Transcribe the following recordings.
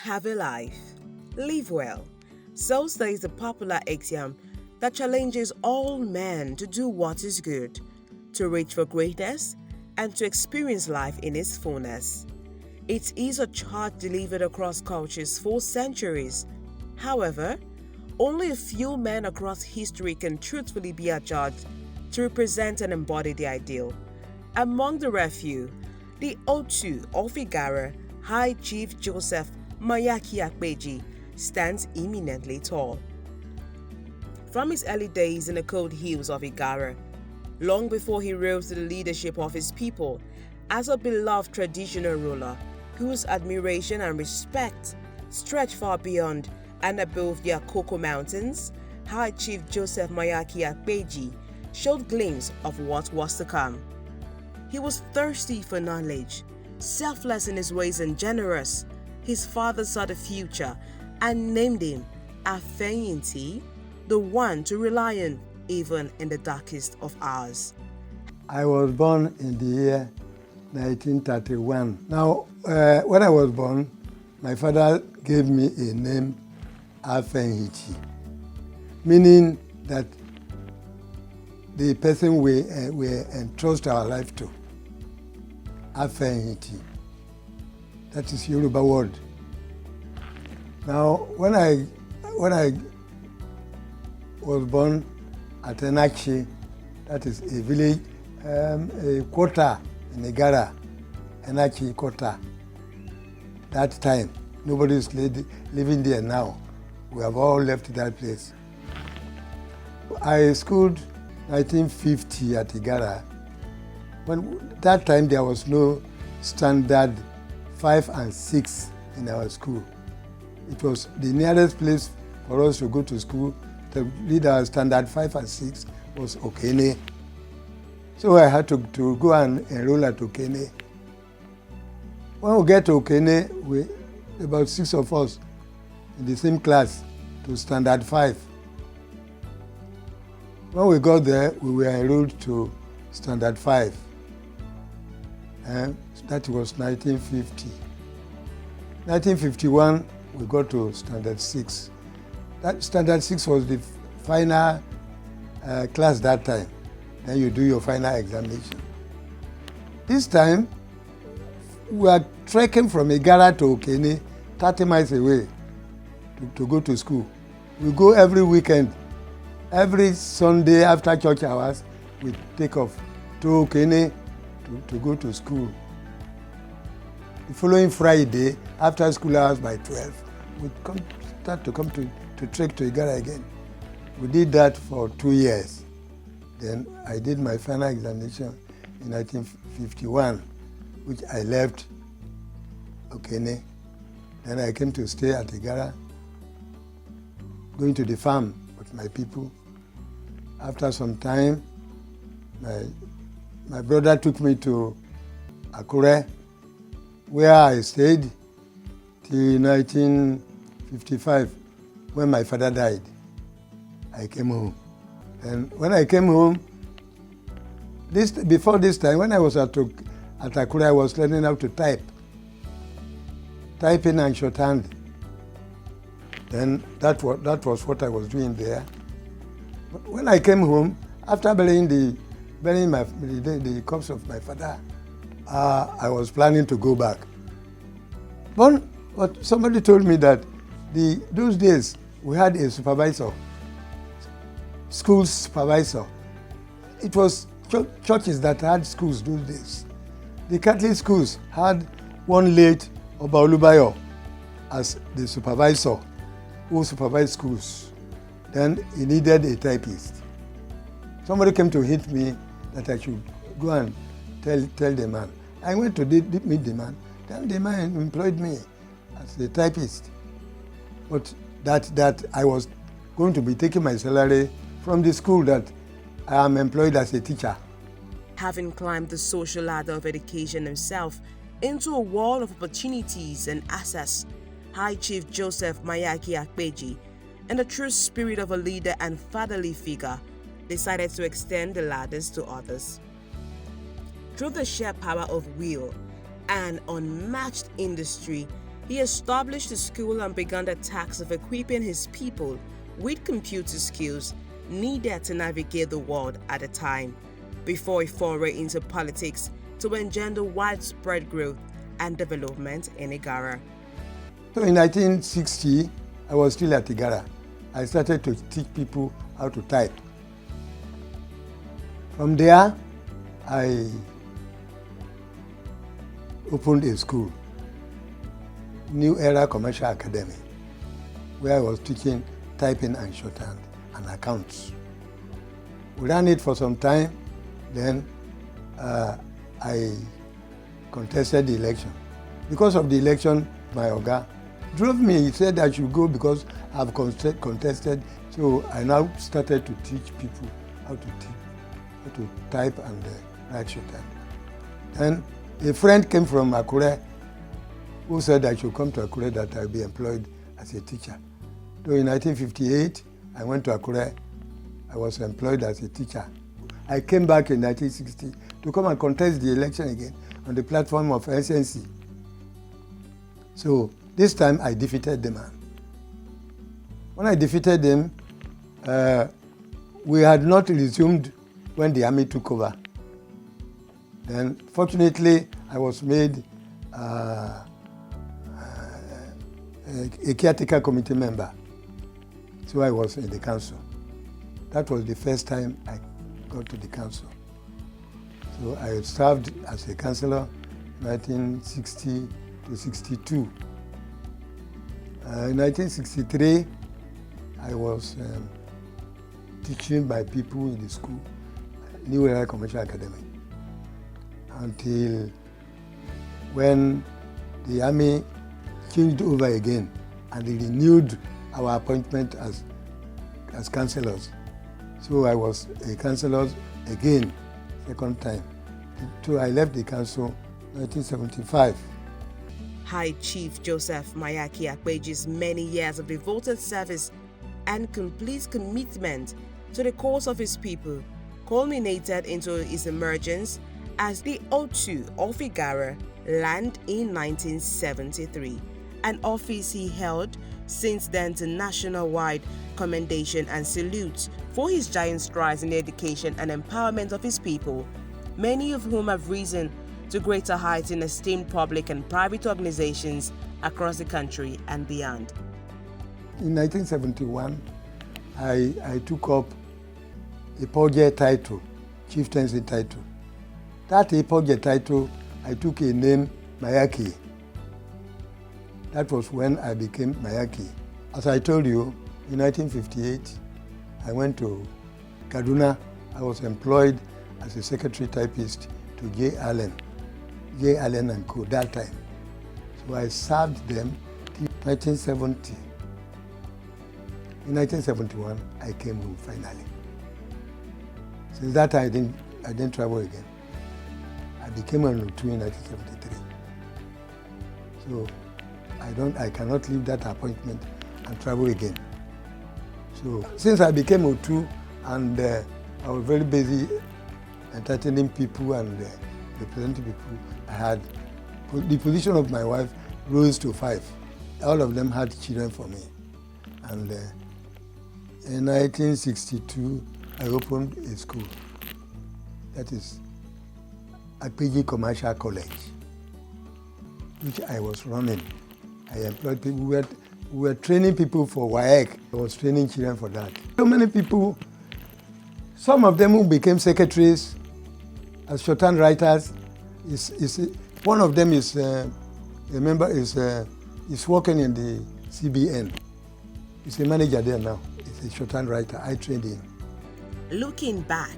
have a life, live well. So says the popular axiom that challenges all men to do what is good, to reach for greatness, and to experience life in its fullness. It is a charge delivered across cultures for centuries. However, only a few men across history can truthfully be adjudged to represent and embody the ideal. Among the rare few, the Otu of Igarra, High Chief Joseph Mayaki Akpeji, stands eminently tall. From his early days in the cold hills of Igarra, long before he rose to the leadership of his people as a beloved traditional ruler whose admiration and respect stretch far beyond and above the Akoko Mountains, High Chief Joseph Mayaki Akpeji showed glimpses of what was to come. He was thirsty for knowledge, selfless in his ways and generous. His father saw the future and named him Afeyinti, the one to rely on even in the darkest of hours. I was born in the year 1931. Now, when I was born, my father gave me a name, Afeyinti, meaning that the person we entrust our life to, Afeyinti. That is Yoruba word. Now, when I was born at Enachi, that is a village, a quarter in Igarra, Enachi quarter. That time, nobody is living there now. We have all left that place. I schooled 1950 at Igarra. When that time there was no standard 5 and 6 in our school. It was the nearest place for us to go to school to lead our standard 5 and 6 was Okene. So I had to go and enroll at Okene. When we get to Okene, about 6 of us in the same class to standard 5. When we got there, we were enrolled to standard 5. And that was 1950. 1951, we got to standard 6. That standard 6 was the final class that time. Then you do your final examination. This time, we are trekking from Igarra to Okene, 30 miles away, to go to school. We go every weekend. Every Sunday after church hours, we take off to Okene to go to school. The following Friday, after school hours by 12, we start to come to trek to Igarra again. We did that for 2 years. Then I did my final examination in 1951, which I left Okene. Then I came to stay at Igarra, going to the farm with my people. After some time, my brother took me to Akure, where I stayed till 1955, when my father died. I came home. And when I came home, before this time, when I was at Akure, I was learning how to typing and shorthand. Then that was what I was doing there. But when I came home, after burying the corpse of my father, I was planning to go back. But somebody told me that those days we had a supervisor, school supervisor. It was churches that had schools those days. The Catholic schools had one late Oba Olubayo as the supervisor who supervised schools. Then he needed a typist. Somebody came to hint me that I should go and tell the man. I went to meet the man. Then the man employed me as a typist. But that I was going to be taking my salary from the school that I am employed as a teacher. Having climbed the social ladder of education himself into a wall of opportunities and access, High Chief Joseph Mayaki Akpeji, in the true spirit of a leader and fatherly figure, decided to extend the ladders to others. Through the sheer power of will and unmatched industry, He established a school and began the task of equipping his people with computer skills needed to navigate the world at the time, before he foray into politics to engender widespread growth and development in Igarra. So in 1960, I was still at Igarra. I started to teach people how to type. From there, I opened a school, New Era Commercial Academy, where I was teaching typing and shorthand and accounts. We ran it for some time, then I contested the election. Because of the election, my Oga drove me. He said I should go because I've contested. So I now started to teach people how to type and write shorthand. Then a friend came from Akure who said I should come to Akure, that I'll be employed as a teacher. So in 1958, I went to Akure. I was employed as a teacher. I came back in 1960 to come and contest the election again on the platform of SNC. So this time I defeated the man. When I defeated him, we had not resumed when the army took over. Then fortunately, I was made a caretaker committee member. So I was in the council. That was the first time I got to the council. So I served as a councillor 1960 to 62. In 1963, I was teaching my people in the school, New Era Commercial Academy, until when the army changed over again and they renewed our appointment as councillors. So I was a councillor again, second time. So I left the council in 1975. High Chief Joseph Mayaki Akpeji's many years of devoted service and complete commitment to the cause of his people culminated into his emergence as the Otu of Igarra land in 1973, an office he held since then to national-wide commendation and salute for his giant strides in the education and empowerment of his people, many of whom have risen to greater heights in esteemed public and private organizations across the country and beyond. In 1971, I took up a Poje title, chieftaincy title. That Poje title, I took a name, Mayaki. That was when I became Mayaki. As I told you, in 1958, I went to Kaduna. I was employed as a secretary typist to J. Allen and Co. that time. So I served them till 1970. In 1971, I came home finally. Since that I didn't travel again. I became an Otu in 1973. So I cannot leave that appointment and travel again. So since I became Otu and I was very busy entertaining people and representing people, I had the position of my wife rose to 5. All of them had children for me. And in 1962, I opened a school. That is Akpeji Commercial College, which I was running. I employed people. We were training people for WAEC. I was training children for that. So many people, some of them who became secretaries as shorthand writers. One of them is a member, is working in the CBN. He's a manager there now. He's a shorthand writer. I trained him. Looking back,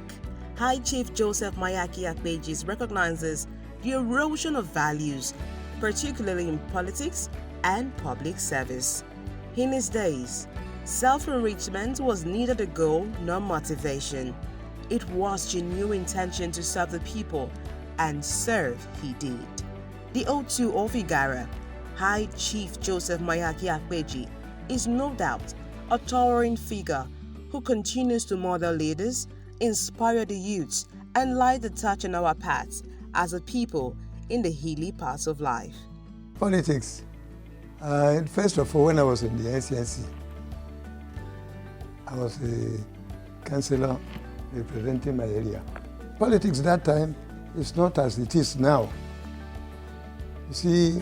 High Chief Joseph Mayaki Akpeji recognizes the erosion of values, particularly in politics and public service. In his days, self-enrichment was neither the goal nor motivation. It was genuine intention to serve the people, and serve he did. The Otu of Igarra, High Chief Joseph Mayaki Akpeji, is no doubt a towering figure who continues to model leaders, inspire the youths, and light the touch on our paths as a people in the hilly parts of life. Politics First of all, when I was in the NCNC, I was a councillor representing my area. Politics that time is not as it is now. You see,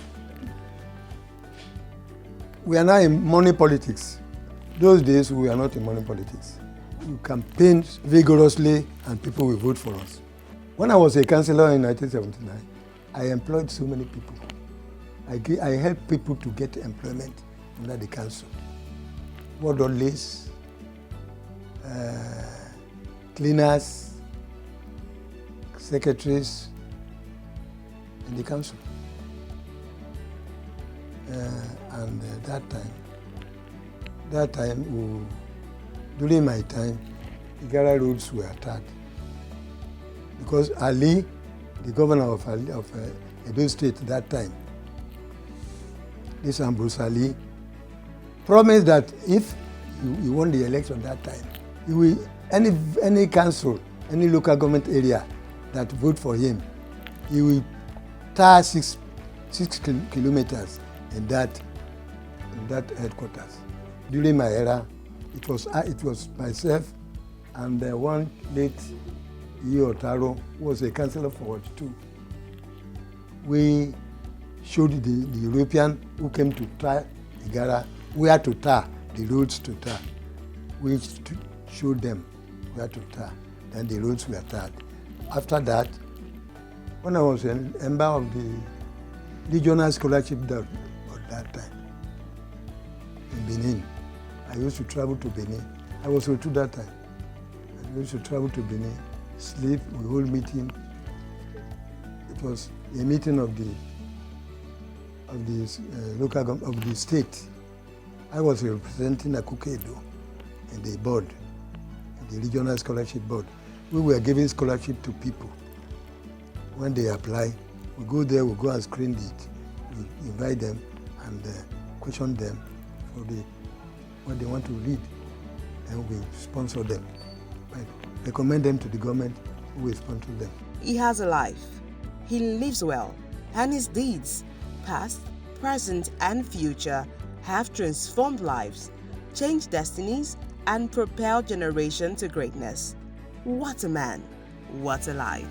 we are now in money politics. Those days, we were not in money politics. We campaigned vigorously and people will vote for us. When I was a councillor in 1979, I employed so many people. I helped people to get employment under the council. Ward orderlies, cleaners, secretaries in the council. And during my time, Igarra roads were tarred. Because Ali, the governor of Edo State that time, this Ambrose Ali, promised that if he won the election that time, he will, any council, any local government area that vote for him, he will tar 6 kilometers in that headquarters. During my era, it was myself and one late Otaro, who was a councillor for Ward 2. We showed the European who came to tar Igarra where to tar, the roads to tar. We showed them where to tar, and the roads were tarred. After that, when I was a member of the regional scholarship board at that time in Benin, I used to travel to Benin. I was Otu that time. I used to travel to Benin, sleep, we hold meeting. It was a meeting of the local government of the state. I was representing Akoko in the board, in the regional scholarship board. We were giving scholarship to people. When they apply, we go there, we go and screen it. We invite them and question them for what they want to read. And we sponsor them. Right? Recommend them to the government, who will sponsor them. He has a life. He lives well, and his deeds, past, present, and future, have transformed lives, changed destinies, and propelled generations to greatness. What a man! What a life!